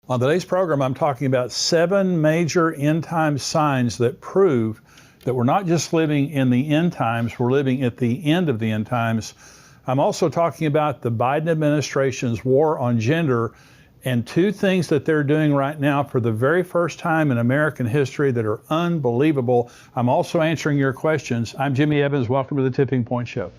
On today's program, I'm talking about 7 major end time signs that prove that we're not just living in the end times, we're living at the end of the end times. I'm also talking about the Biden administration's war on gender and 2 things that they're doing right now for the very first time in American history that are unbelievable. I'm also answering your questions. I'm Jimmy Evans. Welcome to the Tipping Point Show.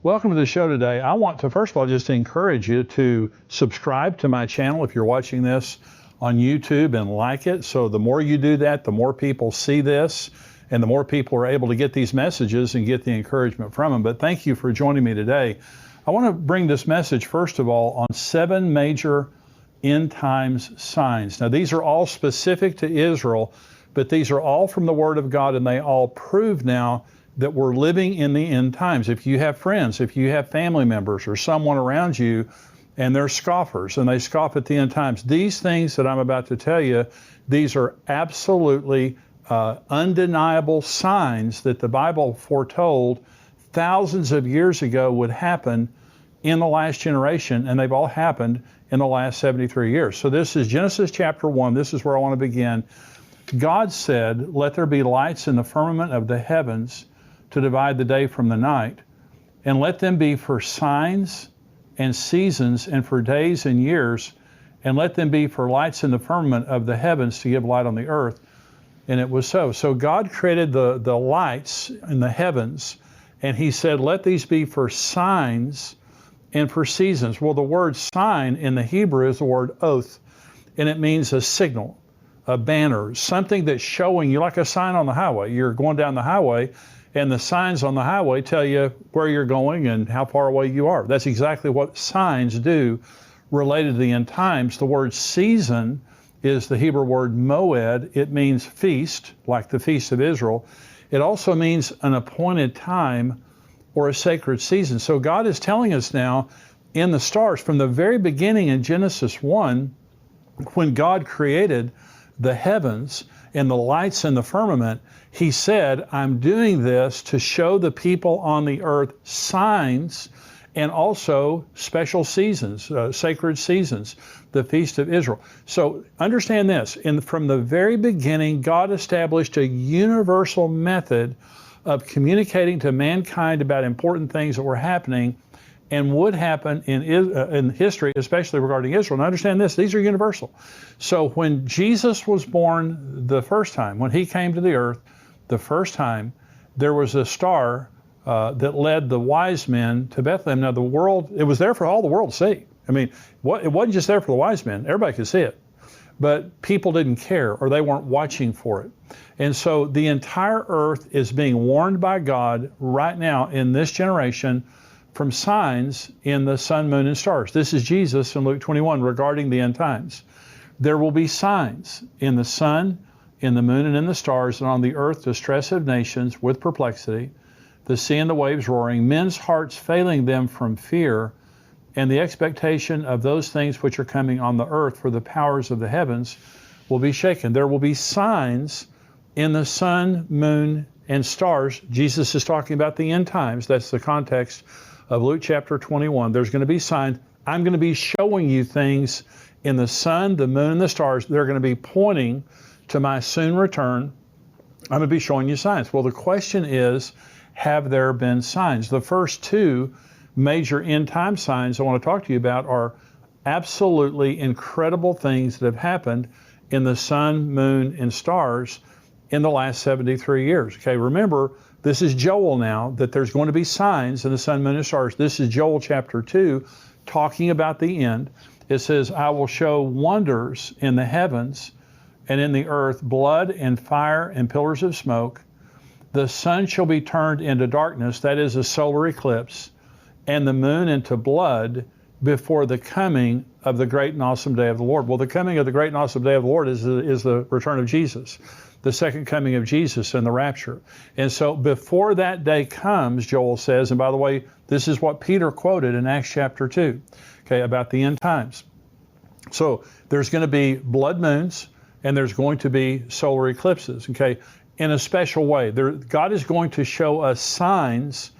Welcome to the show today. I want to, first of all, just encourage you to subscribe to my channel if you're watching this on YouTube and like it. So the more you do that, the more people see this and the more people are able to get these messages and get the encouragement from them. But thank you for joining me today. I want to bring this message, first of all, on 7 major end times signs. Now, these are all specific to Israel, but these are all from the Word of God, and they all prove now that we're living in the end times. If you have friends, if you have family members or someone around you and they're scoffers and they scoff at the end times, these things that I'm about to tell you, these are absolutely undeniable signs that the Bible foretold thousands of years ago would happen in the last generation, and they've all happened in the last 73 years. So this is Genesis chapter 1. This is where I want to begin. God said, "Let there be lights in the firmament of the heavens to divide the day from the night, and let them be for signs and seasons and for days and years, and let them be for lights in the firmament of the heavens to give light on the earth." And it was so. So God created the lights in the heavens, and he said, let these be for signs and for seasons. Well, the word sign in the Hebrew is the word oath, and it means a signal, a banner, something that's showing you, like a sign on the highway. You're going down the highway, and the signs on the highway tell you where you're going and how far away you are. That's exactly what signs do related to the end times. The word season is the Hebrew word moed. It means feast, like the Feast of Israel. It also means an appointed time or a sacred season. So God is telling us now in the stars, from the very beginning in Genesis 1, when God created the heavens and the lights in the firmament, he said, I'm doing this to show the people on the earth signs and also special seasons, sacred seasons, the Feast of Israel. So understand this, from the very beginning, God established a universal method of communicating to mankind about important things that were happening and would happen in history, especially regarding Israel. And understand this, these are universal. So when Jesus was born the first time, when he came to the earth the first time, there was a star that led the wise men to Bethlehem. Now the world, it was there for all the world to see. I mean, it wasn't just there for the wise men, everybody could see it. But people didn't care, or they weren't watching for it. And so the entire earth is being warned by God right now in this generation from signs in the sun, moon, and stars. This is Jesus in Luke 21 regarding the end times. There will be signs in the sun, in the moon, and in the stars, and on the earth distress of nations with perplexity, the sea and the waves roaring, men's hearts failing them from fear, and the expectation of those things which are coming on the earth, for the powers of the heavens will be shaken. There will be signs in the sun, moon, and stars. Jesus is talking about the end times. That's the context of Luke chapter 21. There's going to be signs. I'm going to be showing you things in the sun, the moon, and the stars. They're going to be pointing to my soon return. I'm going to be showing you signs. Well, the question is, have there been signs? The first 2 major end time signs I want to talk to you about are absolutely incredible things that have happened in the sun, moon, and stars in the last 73 years. Okay, remember, this is Joel now, that there's going to be signs in the sun, moon, and stars. This is Joel chapter 2, talking about the end. It says, I will show wonders in the heavens and in the earth, blood and fire and pillars of smoke. The sun shall be turned into darkness, that is a solar eclipse, and the moon into blood before the coming of the great and awesome day of the Lord. Well, the coming of the great and awesome day of the Lord is the return of Jesus. the second coming of Jesus and the rapture. And so before that day comes, Joel says, and by the way, this is what Peter quoted in Acts chapter 2, okay, about the end times. So there's going to be blood moons and there's going to be solar eclipses, okay, in a special way. God is going to show us signs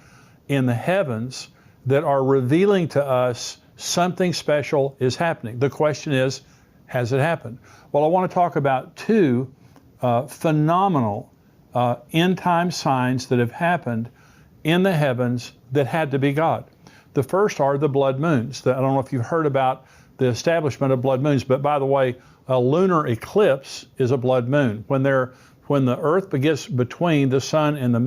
in the heavens that are revealing to us something special is happening. The question is, has it happened? Well, I want to talk about two phenomenal end time signs that have happened in the heavens that had to be God. The first are the blood moons. I don't know if you've heard about the establishment of blood moons, but by the way, a lunar eclipse is a blood moon. When the earth gets between the sun and the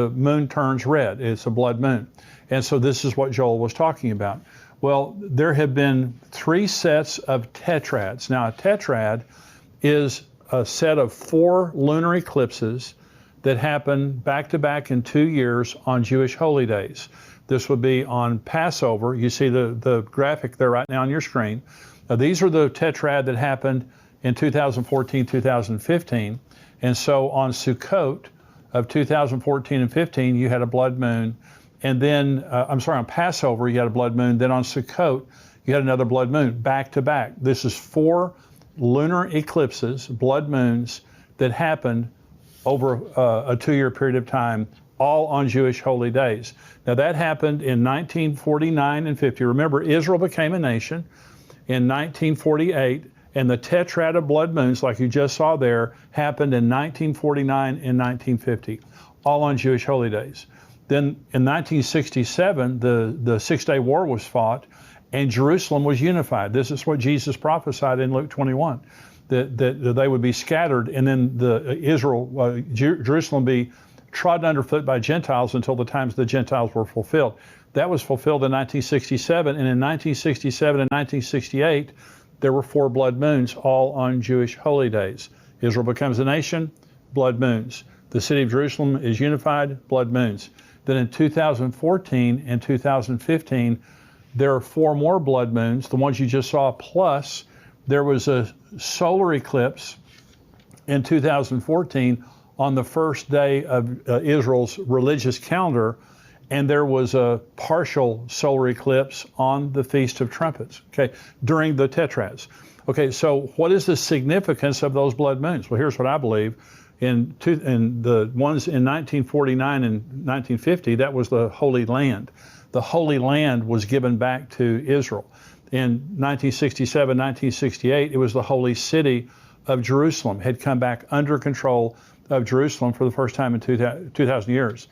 moon turns red. It's a blood moon. And so this is what Joel was talking about. Well, there have been 3 sets of tetrads. Now, a tetrad is a set of 4 lunar eclipses that happen back to back in 2 years on Jewish holy days. This would be on Passover. You see the graphic there right now on your screen. Now, these are the tetrad that happened in 2014, 2015. And so on Sukkot of 2014 and 15, you had a blood moon. And then, on Passover, you had a blood moon. Then on Sukkot, you had another blood moon, back to back. This is 4 lunar eclipses, blood moons, that happened over a 2-year period of time, all on Jewish holy days. Now, that happened in 1949 and 50. Remember, Israel became a nation in 1948, and the tetrad of blood moons, like you just saw there, happened in 1949 and 1950, all on Jewish holy days. Then in 1967, the Six-Day War was fought, and Jerusalem was unified. This is what Jesus prophesied in Luke 21, that they would be scattered, and then Jerusalem be trodden underfoot by Gentiles until the times the Gentiles were fulfilled. That was fulfilled in 1967, and in 1967 and 1968, there were 4 blood moons, all on Jewish holy days. Israel becomes a nation, blood moons. The city of Jerusalem is unified, blood moons. Then in 2014 and 2015, there are 4 more blood moons, the ones you just saw, plus there was a solar eclipse in 2014 on the first day of Israel's religious calendar, and there was a partial solar eclipse on the Feast of Trumpets, okay, during the tetrads. Okay, so what is the significance of those blood moons? Well, here's what I believe. In the ones in 1949 and 1950, that was the Holy Land. The Holy Land was given back to Israel. In 1967, 1968, it was the Holy City of Jerusalem, had come back under control of Jerusalem for the first time in 2,000 years.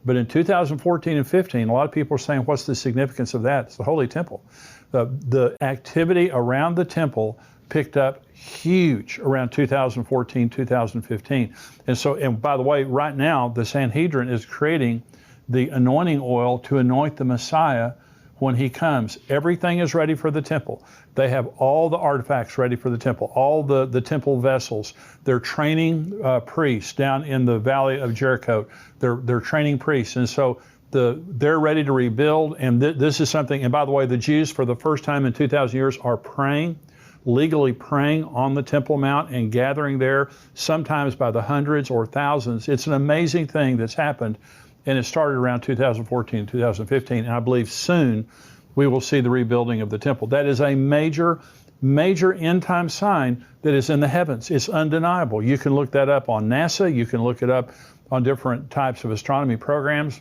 But in 2014 and 15, a lot of people are saying, what's the significance of that? It's the Holy Temple. The activity around the temple picked up huge around 2014, 2015. And by the way, right now, the Sanhedrin is creating the anointing oil to anoint the Messiah when he comes. Everything is ready for the temple. They have all the artifacts ready for the temple, all the temple vessels. They're training priests down in the valley of Jericho. They're training priests. And so they're ready to rebuild. And this is something, and by the way, the Jews for the first time in 2,000 years are praying, legally praying on the Temple Mount and gathering there, sometimes by the hundreds or thousands. It's an amazing thing that's happened, and it started around 2014, 2015, and I believe soon we will see the rebuilding of the temple. That is a major, major end-time sign that is in the heavens. It's undeniable. You can look that up on NASA. You can look it up on different types of astronomy programs.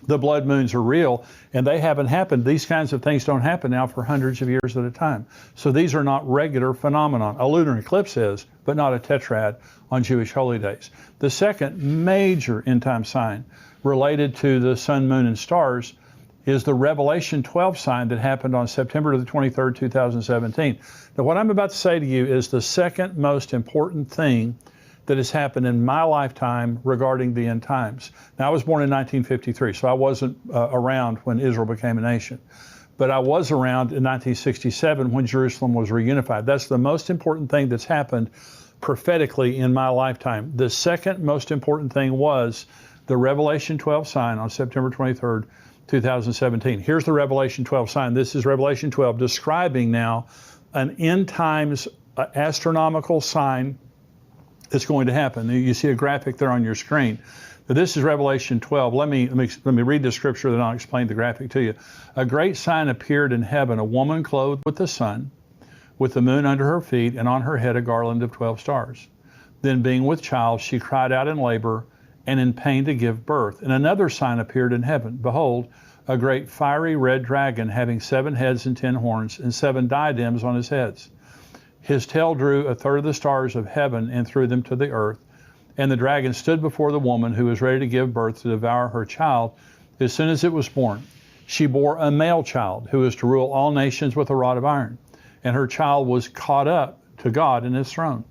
The blood moons are real, and they haven't happened. These kinds of things don't happen now for hundreds of years at a time. So these are not regular phenomenon. A lunar eclipse is, but not a tetrad on Jewish holy days. The second major end-time sign related to the sun, moon, and stars is the Revelation 12 sign that happened on September the 23rd, 2017. Now, what I'm about to say to you is the second most important thing that has happened in my lifetime regarding the end times. Now, I was born in 1953, so I wasn't around when Israel became a nation. But I was around in 1967 when Jerusalem was reunified. That's the most important thing that's happened prophetically in my lifetime. The second most important thing was the Revelation 12 sign on September 23rd, 2017. Here's the Revelation 12 sign. This is Revelation 12 describing now an end times astronomical sign that's going to happen. You see a graphic there on your screen. But this is Revelation 12. Let me read the scripture, then I'll explain the graphic to you. A great sign appeared in heaven, a woman clothed with the sun, with the moon under her feet, and on her head a garland of 12 stars. Then being with child, she cried out in labor and in pain to give birth. And another sign appeared in heaven. Behold, a great fiery red dragon, having 7 heads and 10 horns, and 7 diadems on his heads. His tail drew a third of the stars of heaven and threw them to the earth. And the dragon stood before the woman who was ready to give birth to devour her child as soon as it was born. She bore a male child who is to rule all nations with a rod of iron. And her child was caught up to God in his throne.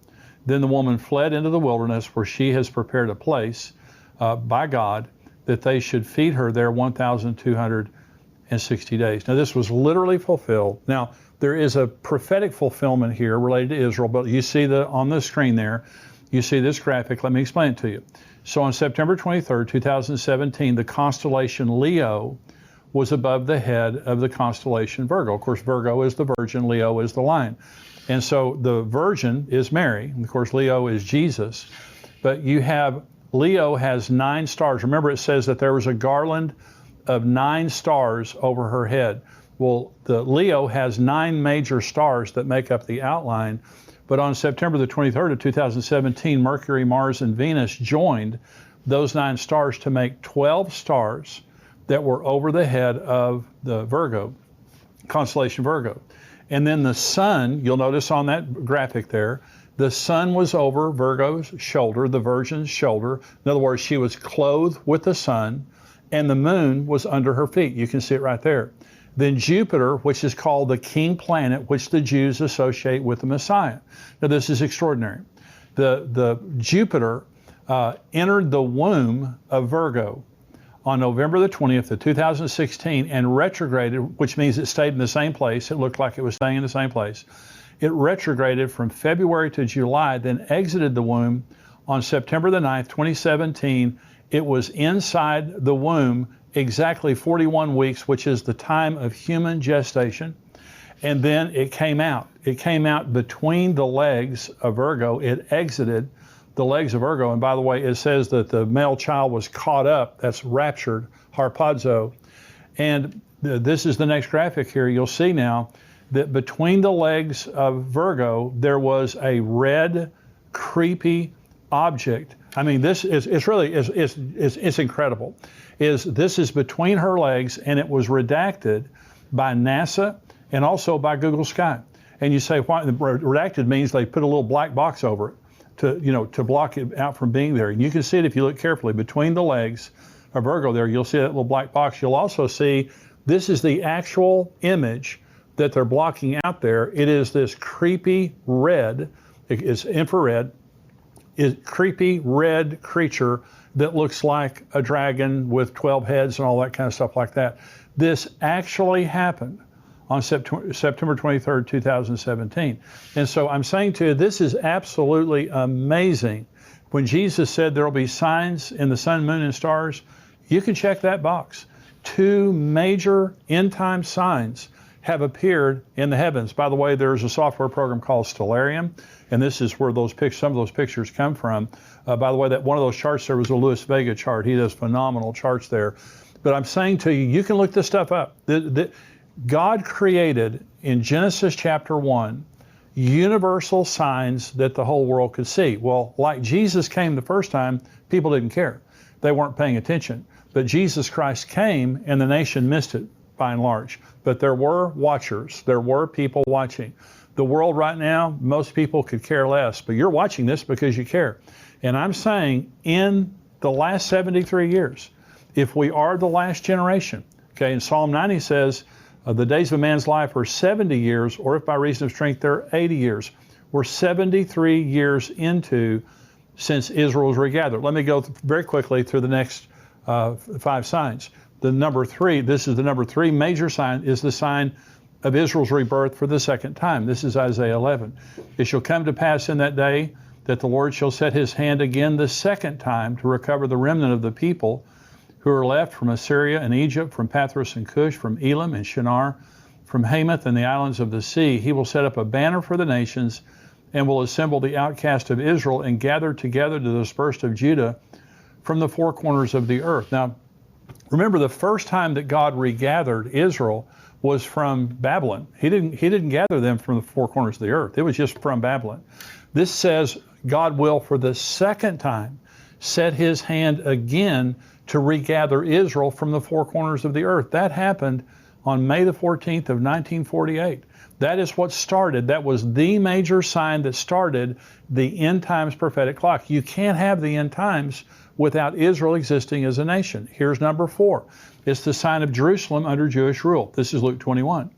Then the woman fled into the wilderness, where she has prepared a place by God, that they should feed her there 1,260 days. Now this was literally fulfilled. Now there is a prophetic fulfillment here related to Israel, but you see on the screen there, you see this graphic. Let me explain it to you. So on September 23rd, 2017, the constellation Leo was above the head of the constellation Virgo. Of course, Virgo is the Virgin, Leo is the Lion. And so the Virgin is Mary, and of course Leo is Jesus. But you have, Leo has 9 stars. Remember, it says that there was a garland of 9 stars over her head. Well, the Leo has 9 major stars that make up the outline. But on September the 23rd of 2017, Mercury, Mars, and Venus joined those 9 stars to make 12 stars that were over the head of the Virgo, constellation Virgo. And then the sun, you'll notice on that graphic there, the sun was over Virgo's shoulder, the Virgin's shoulder. In other words, she was clothed with the sun, and the moon was under her feet. You can see it right there. Then Jupiter, which is called the king planet, which the Jews associate with the Messiah. Now this is extraordinary. The Jupiter entered the womb of Virgo on November the 20th of 2016 and retrograded, which means it stayed in the same place. It looked like it was staying in the same place. It retrograded from February to July, then exited the womb on September the 9th, 2017. It was inside the womb exactly 41 weeks, which is the time of human gestation. And then it came out. It came out between the legs of Virgo. It exited the legs of Virgo. And by the way, it says that the male child was caught up. That's raptured, harpazo. And this is the next graphic here. You'll see now that between the legs of Virgo, there was a red, creepy object. I mean, this is, it's incredible. This is between her legs, and it was redacted by NASA and also by Google Sky. And you say, why? Redacted means they put a little black box over it to block it out from being there. And you can see it if you look carefully between the legs of Virgo there. You'll see that little black box. You'll also see this is the actual image that they're blocking out there. It is this creepy red, it's infrared, creepy red creature that looks like a dragon with 12 heads and all that kind of stuff like that. This actually happened on September 23rd, 2017. And so I'm saying to you, this is absolutely amazing. When Jesus said there will be signs in the sun, moon, and stars, you can check that box. 2 major end-time signs have appeared in the heavens. By the way, there's a software program called Stellarium, and this is where some of those pictures come from. By the way, that one of those charts there was a Louis Vega chart. He does phenomenal charts there. But I'm saying to you, you can look this stuff up. God created in Genesis chapter 1 universal signs that the whole world could see. Well, like Jesus came the first time, people didn't care. They weren't paying attention. But Jesus Christ came, and the nation missed it by and large. But there were watchers. There were people watching. The world right now, most people could care less, but you're watching this because you care. And I'm saying in the last 73 years, if we are the last generation, okay, and Psalm 90 says, the days of a man's life are 70 years, or if by reason of strength, they're 80 years. We're 73 years into since Israel was regathered. Let me go very quickly through the next 5 signs. The number 3, this is the number 3 major sign, is the sign of Israel's rebirth for the second time. This is Isaiah 11. It shall come to pass in that day that the Lord shall set his hand again the second time to recover the remnant of the people who are left from Assyria and Egypt, from Pathros and Cush, from Elam and Shinar, from Hamath and the islands of the sea. He will set up a banner for the nations and will assemble the outcast of Israel and gather together the dispersed of Judah from the four corners of the earth. Now, remember, the first time that God regathered Israel was from Babylon. He didn't gather them from the four corners of the earth. It was just from Babylon. This says God will, for the second time, set his hand again to regather Israel from the four corners of the earth. That happened on May the 14th of 1948. That is what started. That was the major sign that started the end times prophetic clock. You can't have the end times without Israel existing as a nation. Here's number 4. It's the sign of Jerusalem under Jewish rule. This is Luke 21.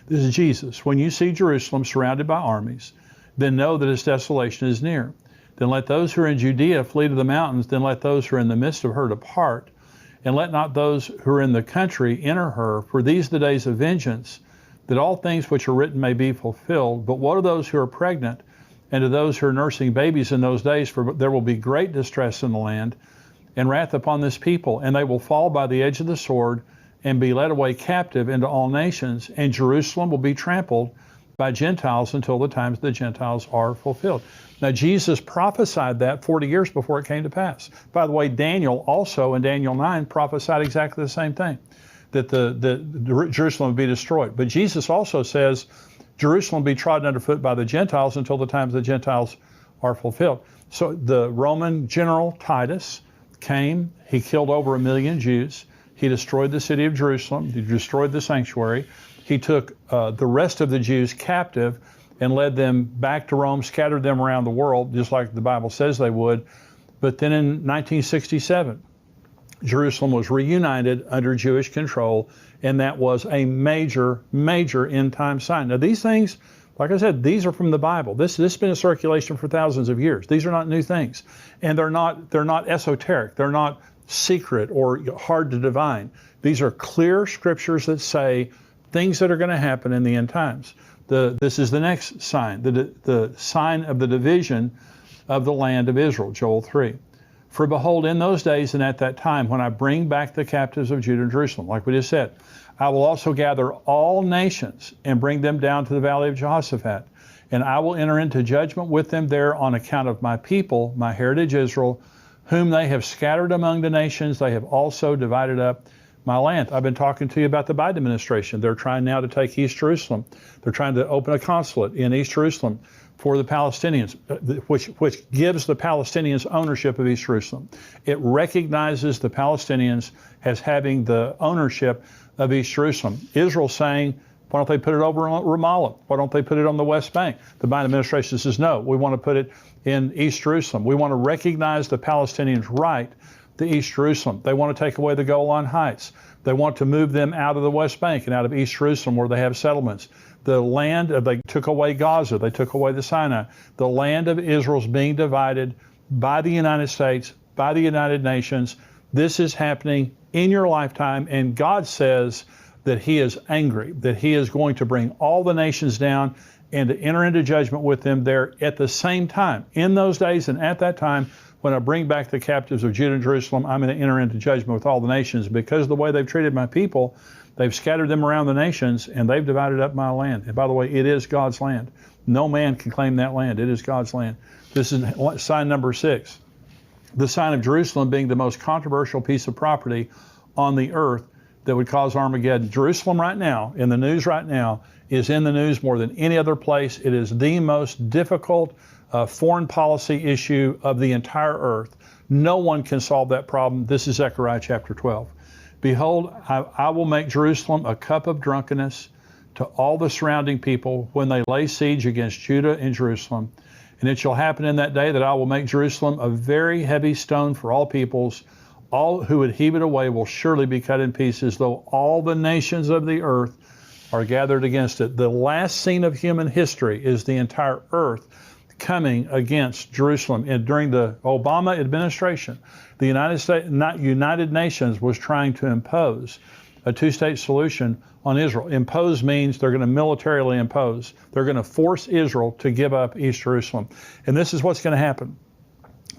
This is Jesus. When you see Jerusalem surrounded by armies, then know that its desolation is near. Then let those who are in Judea flee to the mountains. Then let those who are in the midst of her depart. And let not those who are in the country enter her. For these are the days of vengeance, that all things which are written may be fulfilled. But woe to those who are pregnant, and to those who are nursing babies in those days, for there will be great distress in the land, and wrath upon this people, and they will fall by the edge of the sword, and be led away captive into all nations, and Jerusalem will be trampled by Gentiles until the times the Gentiles are fulfilled. Now, Jesus prophesied that 40 years before it came to pass. By the way, Daniel also in Daniel 9 prophesied exactly the same thing, that the Jerusalem would be destroyed. But Jesus also says Jerusalem will be trodden underfoot by the Gentiles until the times the Gentiles are fulfilled. So the Roman general Titus came, he killed over 1 million Jews, he destroyed the city of Jerusalem, he destroyed the sanctuary, he took the rest of the Jews captive and led them back to Rome, scattered them around the world, just like the Bible says they would. But then in 1967, Jerusalem was reunited under Jewish control, and that was a major, major end time sign. Now, these things, like I said, these are from the Bible. This has been in circulation for thousands of years. These are not new things, and they're not esoteric. They're not secret or hard to divine. These are clear scriptures that say things that are going to happen in the end times. This is the next sign, the sign of the division of the land of Israel, Joel 3. For behold, in those days and at that time, when I bring back the captives of Judah and Jerusalem, like we just said, I will also gather all nations and bring them down to the valley of Jehoshaphat. And I will enter into judgment with them there on account of my people, my heritage Israel, whom they have scattered among the nations. They have also divided up my land. I've been talking to you about the Biden administration. They're trying now to take East Jerusalem. They're trying to open a consulate in East Jerusalem for the Palestinians, which gives the Palestinians ownership of East Jerusalem. It recognizes the Palestinians as having the ownership of East Jerusalem. Israel's saying, why don't they put it over on Ramallah? Why don't they put it on the West Bank? The Biden administration says, no, we want to put it in East Jerusalem. We want to recognize the Palestinians' right to East Jerusalem. They want to take away the Golan Heights. They want to move them out of the West Bank and out of East Jerusalem where they have settlements. The land, they took away Gaza, they took away the Sinai. The land of Israel is being divided by the United States, by the United Nations. This is happening in your lifetime, and God says that he is angry, that he is going to bring all the nations down and to enter into judgment with them there at the same time. In those days and at that time, when I bring back the captives of Judah and Jerusalem, I'm going to enter into judgment with all the nations because of the way they've treated my people. They've scattered them around the nations, and they've divided up my land. And by the way, it is God's land. No man can claim that land. It is God's land. This is sign number 6. The sign of Jerusalem being the most controversial piece of property on the earth that would cause Armageddon. Jerusalem right now, in the news right now, is in the news more than any other place. It is the most difficult foreign policy issue of the entire earth. No one can solve that problem. This is Zechariah chapter 12. Behold, I will make Jerusalem a cup of drunkenness to all the surrounding people when they lay siege against Judah and Jerusalem. And it shall happen in that day that I will make Jerusalem a very heavy stone for all peoples. All who would heave it away will surely be cut in pieces, though all the nations of the earth are gathered against it. The last scene of human history is the entire earth coming against Jerusalem. And during the Obama administration, the United Nations was trying to impose a two-state solution on Israel. Impose means they're going to militarily impose. They're going to force Israel to give up East Jerusalem. And this is what's going to happen.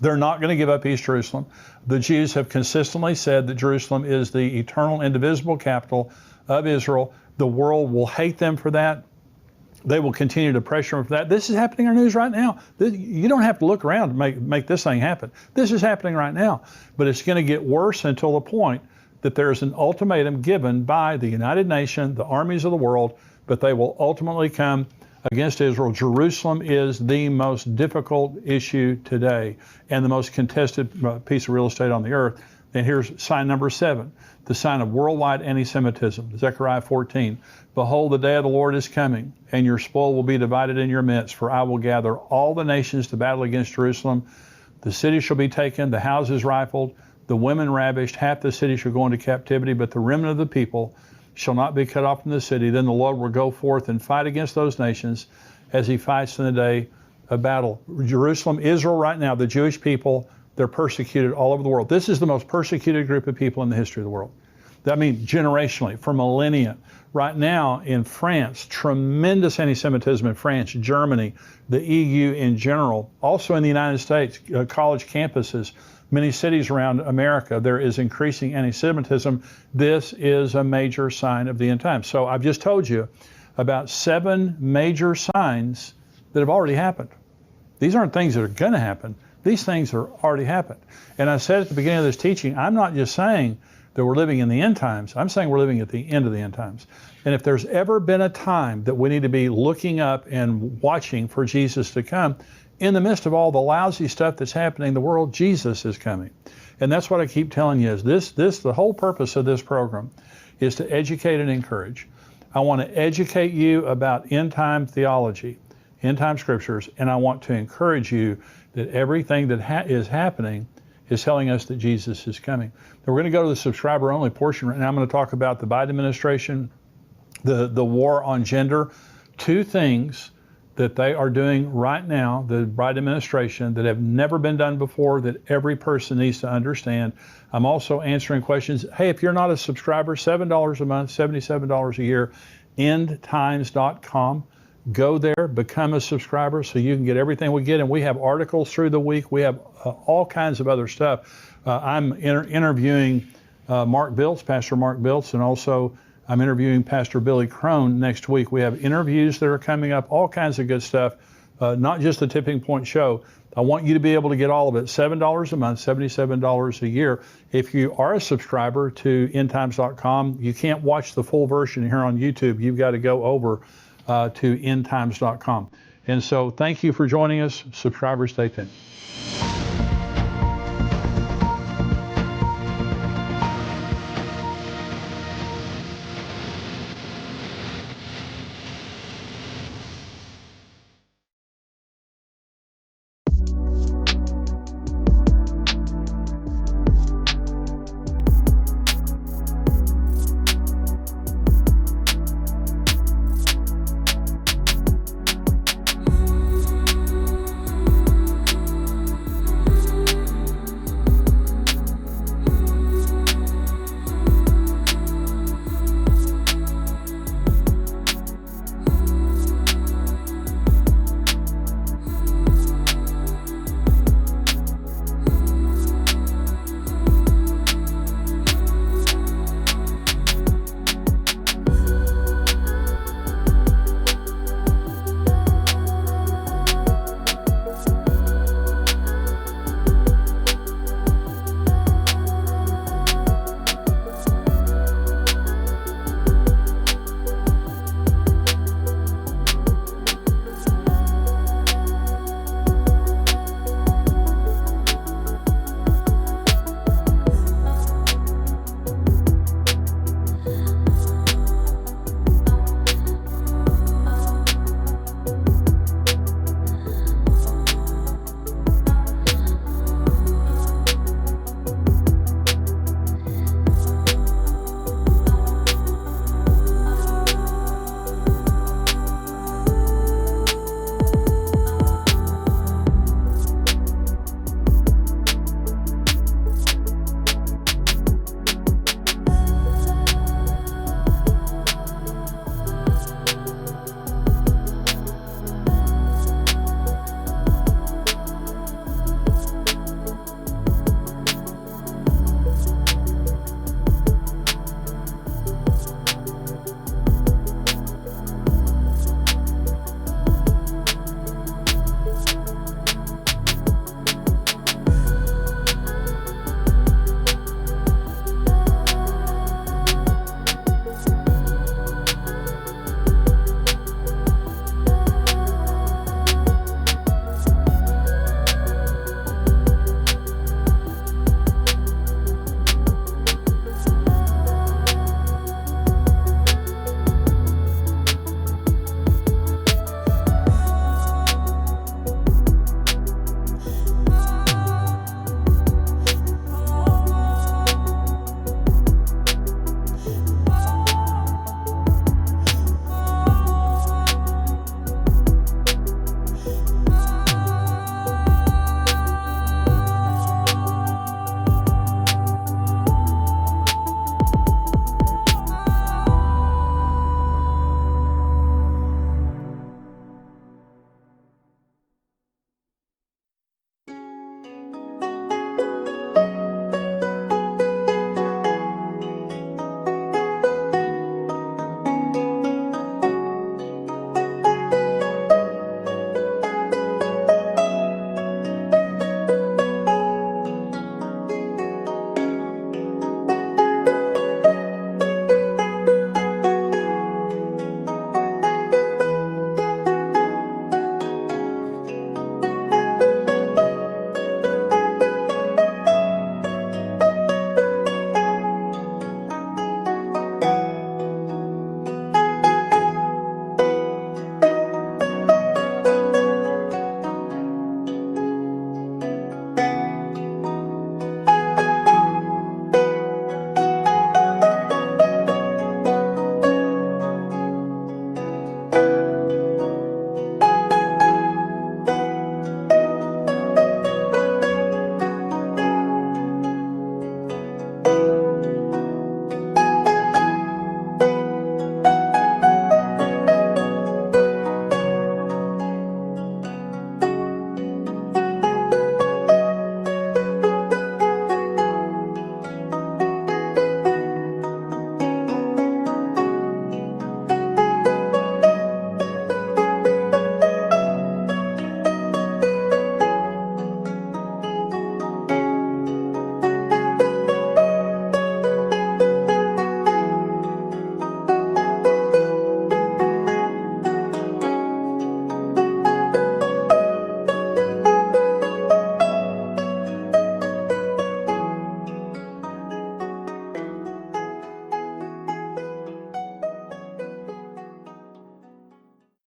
They're not going to give up East Jerusalem. The Jews have consistently said that Jerusalem is the eternal, indivisible capital of Israel. The world will hate them for that. They will continue to pressure him for that. This is happening in our news right now. You don't have to look around to make this thing happen. This is happening right now. But it's going to get worse until the point that there's an ultimatum given by the United Nations, the armies of the world, but they will ultimately come against Israel. Jerusalem is the most difficult issue today and the most contested piece of real estate on the earth. And here's sign number 7, the sign of worldwide anti-Semitism. Zechariah 14. Behold, the day of the Lord is coming, and your spoil will be divided in your midst, for I will gather all the nations to battle against Jerusalem. The city shall be taken, the houses rifled, the women ravished, half the city shall go into captivity, but the remnant of the people shall not be cut off from the city. Then the Lord will go forth and fight against those nations as he fights in the day of battle. Jerusalem, Israel right now, the Jewish people, they're persecuted all over the world. This is the most persecuted group of people in the history of the world. I mean, generationally, for millennia. Right now in France, tremendous anti-Semitism in France, Germany, the EU in general, also in the United States, college campuses, many cities around America, there is increasing anti-Semitism. This is a major sign of the end times. So I've just told you about 7 major signs that have already happened. These aren't things that are going to happen. These things are already happened. And I said at the beginning of this teaching, I'm not just saying that we're living in the end times. I'm saying we're living at the end of the end times. And if there's ever been a time that we need to be looking up and watching for Jesus to come, in the midst of all the lousy stuff that's happening in the world, Jesus is coming. And that's what I keep telling you is the whole purpose of this program is to educate and encourage. I want to educate you about end time theology, end time scriptures, and I want to encourage you that everything that is happening is telling us that Jesus is coming. Now we're going to go to the subscriber only portion right now. I'm going to talk about the Biden administration, the war on gender, 2 things that they are doing right now, the Biden administration, that have never been done before, that every person needs to understand. I'm also answering questions. Hey, if you're not a subscriber, $7 a month, $77 a year, endtimes.com. Go there, become a subscriber so you can get everything we get. And we have articles through the week. We have all kinds of other stuff. I'm interviewing Mark Biltz, Pastor Mark Biltz, and also I'm interviewing Pastor Billy Crone next week. We have interviews that are coming up, all kinds of good stuff, not just the Tipping Point Show. I want you to be able to get all of it. $7 a month, $77 a year. If you are a subscriber to endtimes.com, you can't watch the full version here on YouTube. You've got to go over to endtimes.com. And so thank you for joining us. Subscribers, stay tuned.